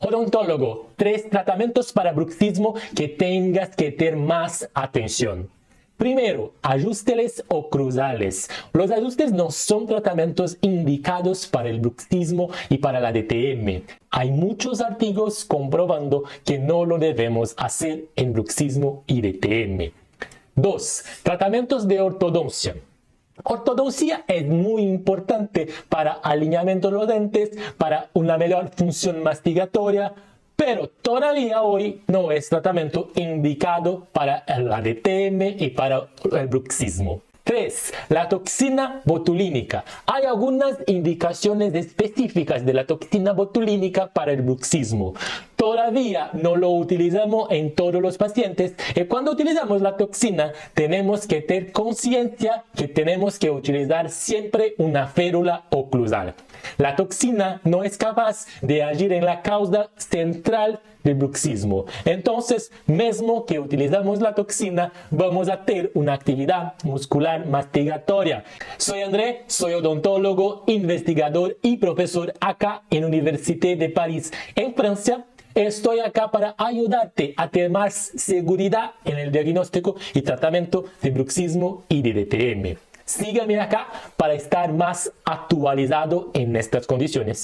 Odontólogo, 3 tratamientos para bruxismo que tengas que tener más atención. Primero, ajustes oclusales. Los ajustes no son tratamientos indicados para el bruxismo y para la DTM. Hay muchos artículos comprobando que no lo debemos hacer en bruxismo y DTM. 2. Tratamientos de ortodoncia. Ortodoncia es muy importante para alineamiento de los dientes, para una mejor función mastigatoria, pero todavía hoy no es tratamiento indicado para la DTM y para el bruxismo. 3. La toxina botulínica. Hay algunas indicaciones específicas de la toxina botulínica para el bruxismo. Todavía no lo utilizamos en todos los pacientes y cuando utilizamos la toxina tenemos que tener conciencia que tenemos que utilizar siempre una férula oclusal. La toxina no es capaz de agir en la causa central del bruxismo. Entonces, mismo que utilizamos la toxina, vamos a tener una actividad muscular mastigatoria. Soy André, soy odontólogo, investigador y profesor acá en la Université de París, en Francia. Estoy acá para ayudarte a tener más seguridad en el diagnóstico y tratamiento de bruxismo y de DTM. Sígueme acá para estar más actualizado en estas condiciones.